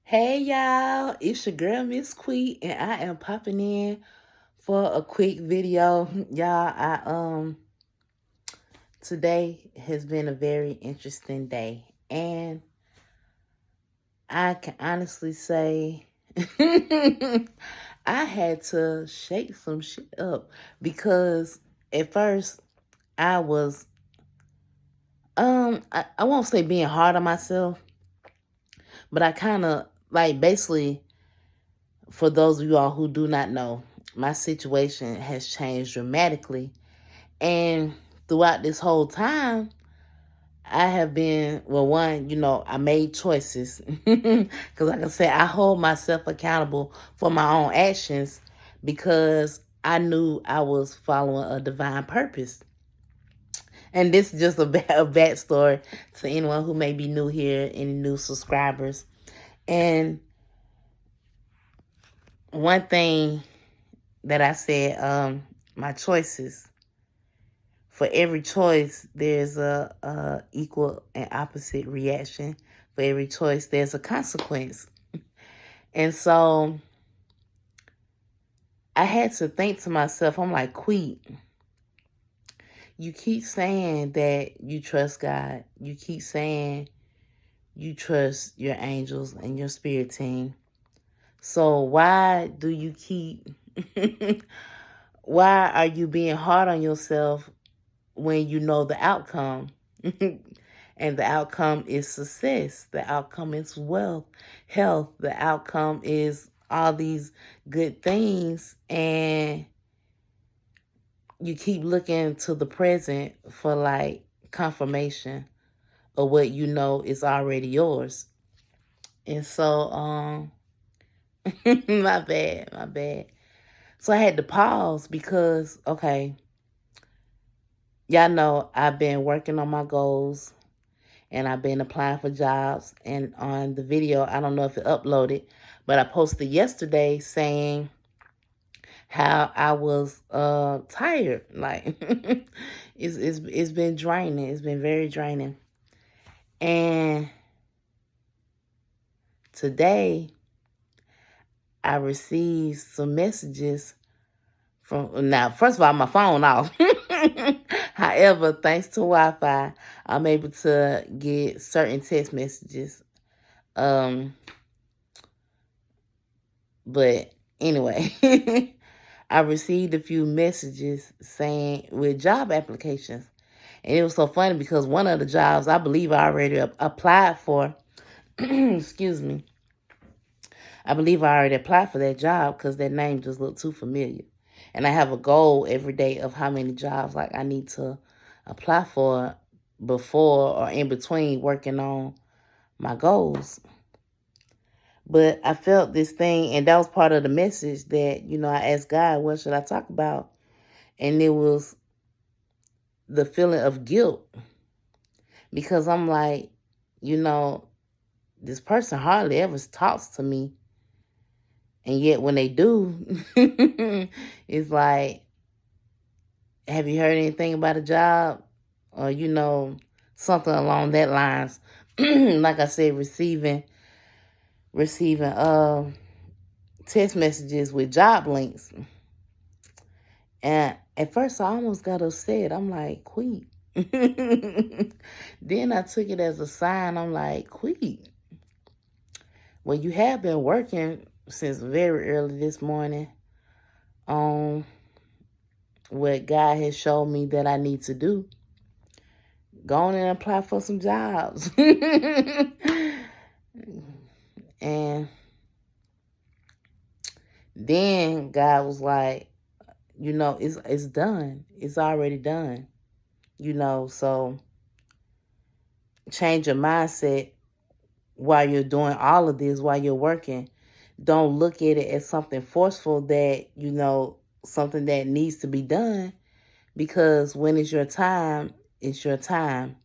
Hey y'all, it's your girl Miss Quee, and I am popping in for a quick video. Y'all, I today has been a very interesting day, and I can honestly say I had to shake some shit up because at first I was I won't say being hard on myself, but I kind of like basically, for those of you all who do not know, my situation has changed dramatically. And throughout this whole time, I have been, well, one, I made choices. Because, like I said, I hold myself accountable for my own actions because I knew I was following a divine purpose. And this is just a backstory to anyone who may be new here, any new subscribers. And one thing that I said, my choices. For every choice, there's a equal and opposite reaction. For every choice, there's a consequence. And so I had to think to myself, I'm like, Queet, you keep saying that you trust God. You keep saying you trust your angels and your spirit team. So why do you keep, why are you being hard on yourself when you know the outcome? And the outcome is success. The outcome is wealth, health. The outcome is all these good things. And you keep looking to the present for like confirmation of what you know is already yours. And so, my bad. So I had to pause because, okay, y'all know I've been working on my goals. And I've been applying for jobs. And on the video, I don't know if it uploaded, but I posted yesterday saying how I was tired. Like it's been draining. It's been very draining. And today I received some messages from, now first of all, my phone off. However, thanks to Wi-Fi, I'm able to get certain text messages. But anyway, I received a few messages saying with job applications. And it was so funny because one of the jobs I believe I already applied for, excuse me, I believe I already applied for that job because that name just looked too familiar. And I have a goal every day of how many jobs like I need to apply for before or in between working on my goals. But I felt this thing, and that was part of the message that, I asked God, what should I talk about? And it was the feeling of guilt. Because I'm like, this person hardly ever talks to me. And yet when they do, it's like, have you heard anything about a job? Or, something along that lines. Like I said, receiving text messages with job links. And at first I almost got upset. I'm like, Queet. Then I took it as a sign. I'm like, Queet, well, you have been working since very early this morning on what God has shown me that I need to do. Go on and apply for some jobs. And then God was like, it's done. It's already done. So change your mindset while you're doing all of this, while you're working. Don't look at it as something forceful that, something that needs to be done. Because when it's your time, it's your time.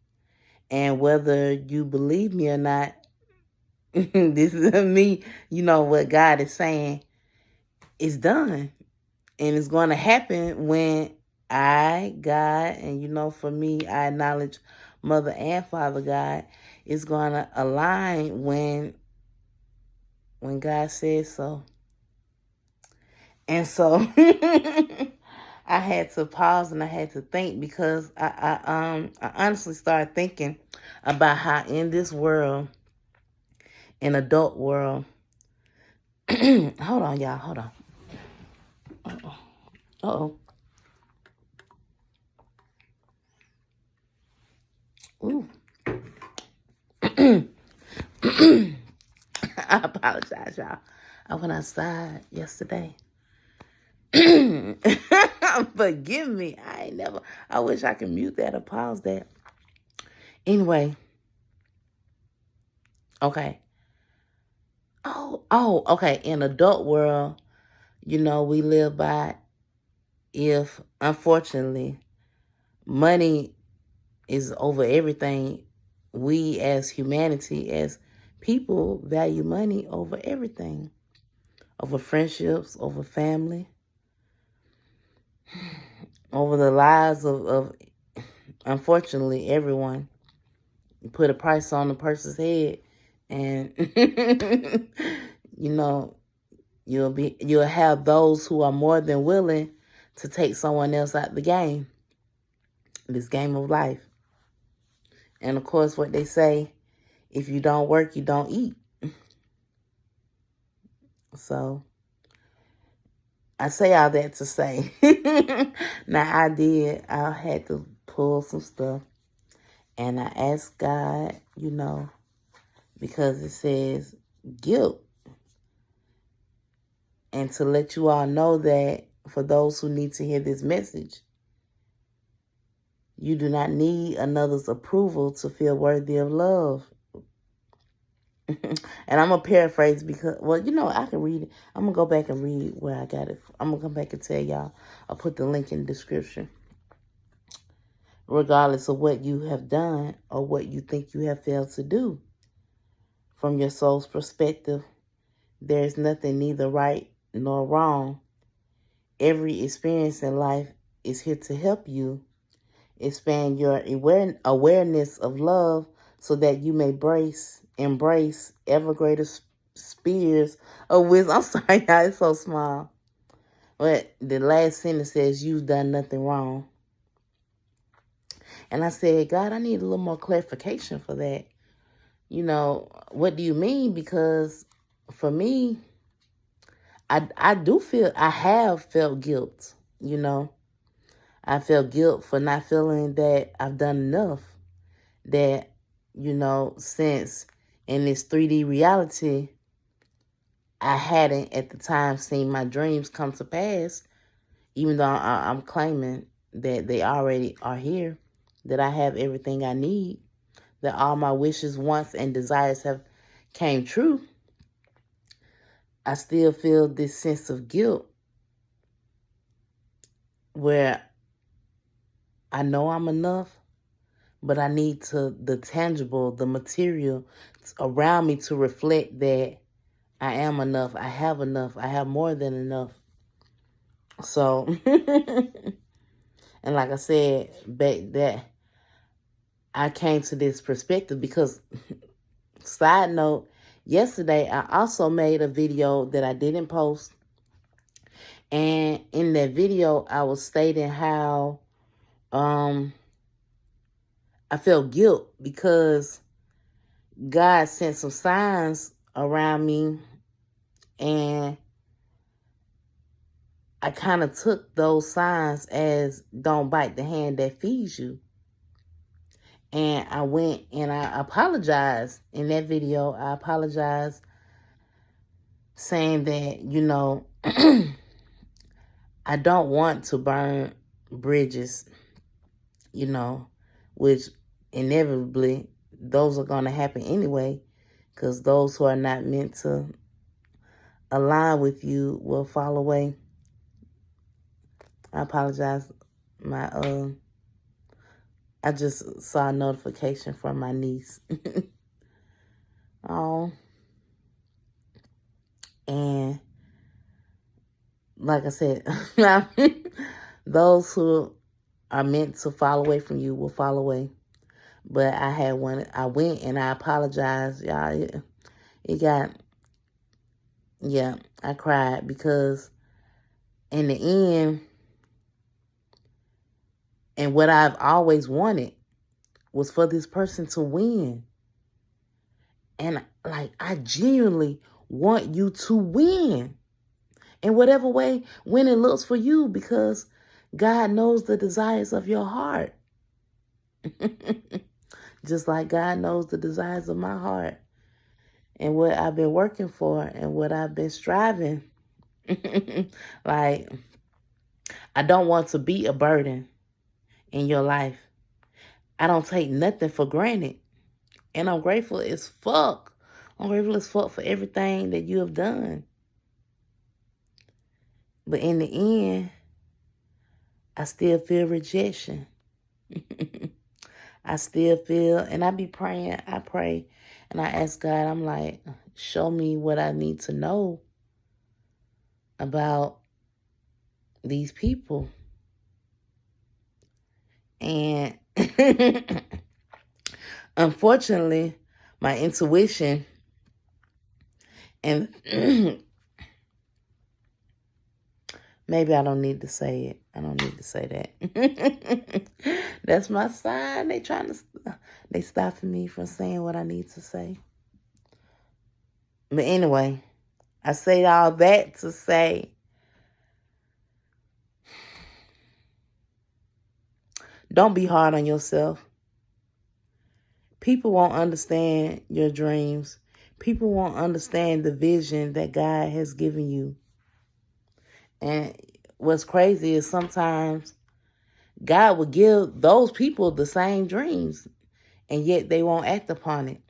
And whether you believe me or not, this is me, what God is saying is done. And it's going to happen when God, and for me, I acknowledge Mother and Father God, is going to align when when God says so. And so I had to pause and I had to think, because I honestly started thinking about how in this world, in adult world, hold on, y'all, hold on. Uh-oh. Ooh. I apologize, y'all. I went outside yesterday. Forgive me. I wish I could mute that or pause that. Anyway. Okay. Okay. In adult world, we live by, if unfortunately money is over everything, we as humanity, as people, value money over everything, over friendships, over family, over the lives of unfortunately everyone. You put a price on a person's head, and you'll have those who are more than willing to take someone else out the game, this game of life. And of course, what they say, if you don't work, you don't eat. So I say all that to say, now I had to pull some stuff, and I asked God, because it says guilt. And to let you all know that for those who need to hear this message, you do not need another's approval to feel worthy of love. And I'm going to paraphrase because, I can read it. I'm going to go back and read where I got it. I'm going to come back and tell y'all. I'll put the link in the description. Regardless of what you have done or what you think you have failed to do, from your soul's perspective, there is nothing neither right nor wrong. Every experience in life is here to help you expand your awareness of love so that you may embrace ever greater spheres of wisdom. I'm sorry, y'all, it's so small. But the last sentence says, you've done nothing wrong. And I said, God, I need a little more clarification for that. What do you mean? Because for me, I have felt guilt, I felt guilt for not feeling that I've done enough. That, since in this 3D reality, I hadn't at the time seen my dreams come to pass, even though I'm claiming that they already are here, that I have everything I need, that all my wishes, wants, and desires have came true. I still feel this sense of guilt where I know I'm enough, but I need the tangible, the material around me to reflect that I am enough. I have more than enough. So, and like I said, back that I came to this perspective because, side note, yesterday I also made a video that I didn't post. And in that video, I was stating how I felt guilt because God sent some signs around me, and I kind of took those signs as don't bite the hand that feeds you. And I went and I apologized in that video. I apologized saying that, I don't want to burn bridges, which inevitably those are going to happen anyway, because those who are not meant to align with you will fall away. I apologize. I just saw a notification from my niece. Oh. And like I said, those who are meant to fall away from you will fall away. But I went and I apologized, y'all. It got Yeah, I cried because in the end, and what I've always wanted was for this person to win. And like, I genuinely want you to win in whatever way when it looks for you, because God knows the desires of your heart. Just like God knows the desires of my heart and what I've been working for and what I've been striving. Like, I don't want to be a burden in your life. I don't take nothing for granted. And I'm grateful as fuck. I'm grateful as fuck for everything that you have done. But in the end, I still feel rejection. I still feel, and I be praying, I pray, and I ask God, I'm like, show me what I need to know about these people. And unfortunately, my intuition and maybe I don't need to say it. I don't need to say that. That's my sign. They stopping me from saying what I need to say. But anyway, I say all that to say, don't be hard on yourself. People won't understand your dreams. People won't understand the vision that God has given you. And what's crazy is sometimes God will give those people the same dreams, and yet they won't act upon it.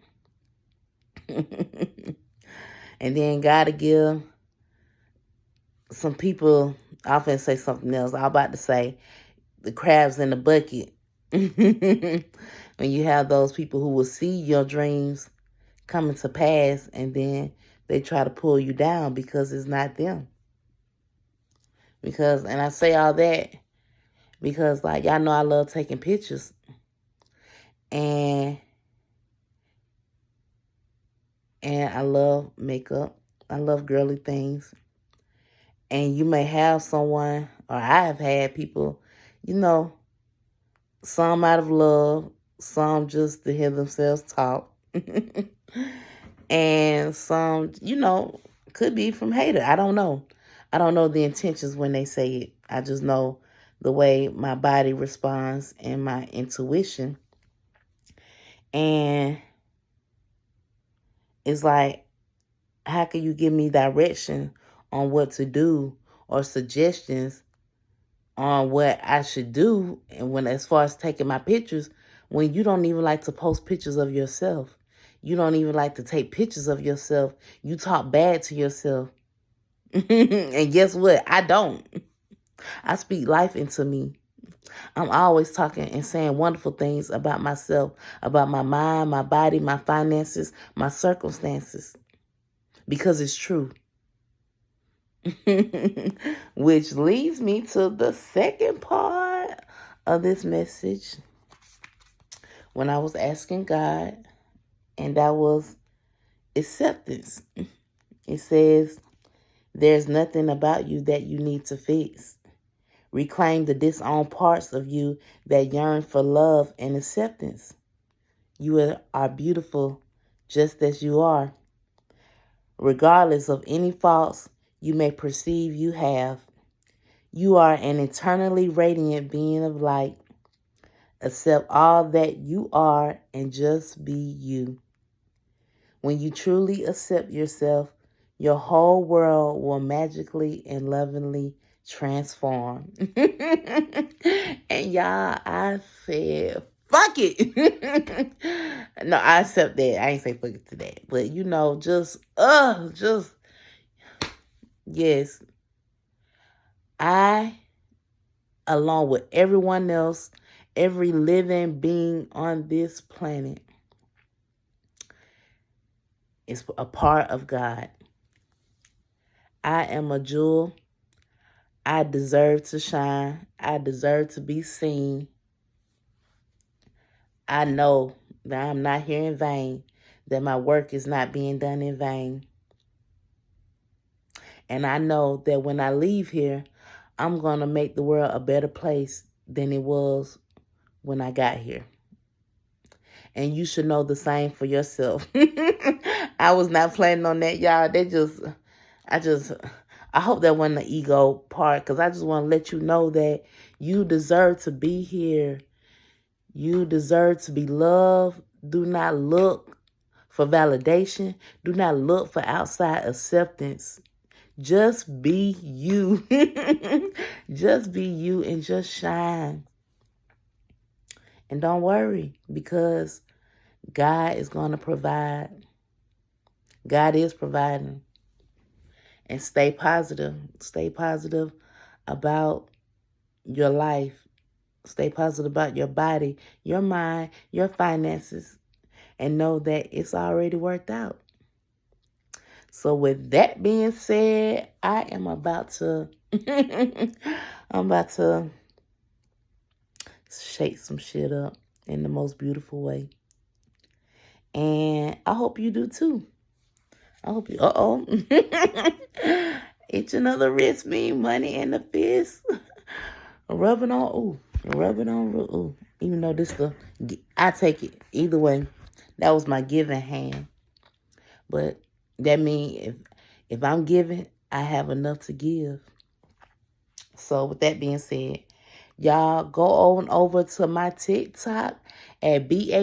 And then God will give some people, I often say something else. I'm about to say the crabs in the bucket. When you have those people who will see your dreams coming to pass, and then they try to pull you down because it's not them. And I say all that because, like, y'all know I love taking pictures. And I love makeup. I love girly things. And you may have someone, or I have had people, some out of love, some just to hear themselves talk. And some, could be from hater. I don't know. I don't know the intentions when they say it. I just know the way my body responds and my intuition. And it's like, how can you give me direction on what to do or suggestions on what I should do, and when, as far as taking my pictures, when you don't even like to post pictures of yourself? You don't even like to take pictures of yourself. You talk bad to yourself. And guess what? I don't. I speak life into me. I'm always talking and saying wonderful things about myself, about my mind, my body, my finances, my circumstances, because it's true. Which leads me to the second part of this message, when I was asking God, and that was acceptance. It says, there's nothing about you that you need to fix. Reclaim the disowned parts of you that yearn for love and acceptance. You are beautiful just as you are, regardless of any faults you may perceive you have. You are an eternally radiant being of light. Accept all that you are and just be you. When you truly accept yourself, your whole world will magically and lovingly transform. And y'all, I said, fuck it. No, I accept that. I ain't say fuck it to that. But yes. I, along with everyone else, every living being on this planet, is a part of God. I am a jewel. I deserve to shine. I deserve to be seen. I know that I'm not here in vain, that my work is not being done in vain. And I know that when I leave here, I'm going to make the world a better place than it was when I got here. And you should know the same for yourself. I was not planning on that, y'all. I hope that wasn't the ego part, because I just want to let you know that you deserve to be here. You deserve to be loved. Do not look for validation. Do not look for outside acceptance. Just be you. Just be you and just shine. And don't worry, because God is going to provide. God is providing. And stay positive. Stay positive about your life. Stay positive about your body, your mind, your finances. And know that it's already worked out. So with that being said, I am about to shake some shit up in the most beautiful way. And I hope you do too. I hope you, Each another wrist, me, money in the fist. Rubbing on, ooh. Even though I take it either way. That was my giving hand. But that means if I'm giving, I have enough to give. So with that being said, y'all go on over to my TikTok at BADGULQUI,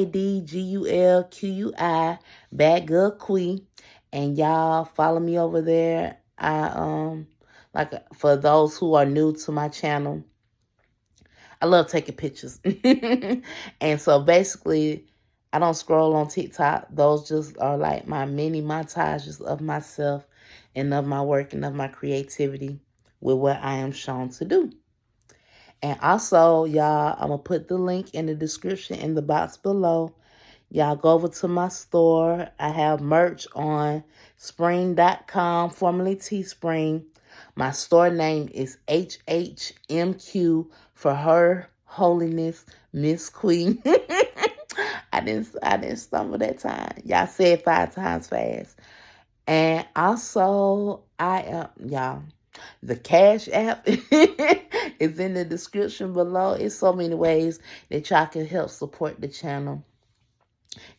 Bad Girl Quee, and y'all follow me over there. Like for those who are new to my channel, I love taking pictures. And so basically, I don't scroll on TikTok. Those just are like my mini montages of myself and of my work and of my creativity with what I am shown to do. And also, y'all, I'm going to put the link in the description in the box below. Y'all go over to my store. I have merch on spring.com, formerly Teespring. My store name is HHMQ for Her Holiness Miss Queen. I didn't stumble that time. Y'all said 5 times fast. And also, y'all, the Cash App is in the description below. It's so many ways that y'all can help support the channel.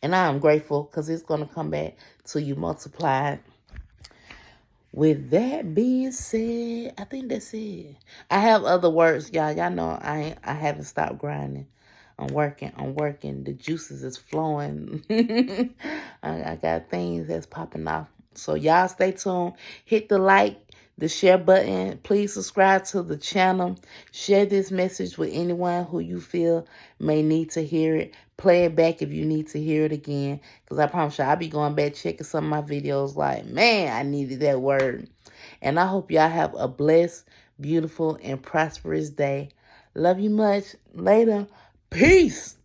And I am grateful because it's going to come back to you multiplied. With that being said, I think that's it. I have other words, y'all. Y'all know I haven't stopped grinding. I'm working. The juices is flowing. I got things that's popping off. So y'all stay tuned. Hit the like, the share button. Please subscribe to the channel. Share this message with anyone who you feel may need to hear it. Play it back if you need to hear it again. Because I promise you, I'll be going back checking some of my videos like, man, I needed that word. And I hope y'all have a blessed, beautiful, and prosperous day. Love you much. Later. Peace.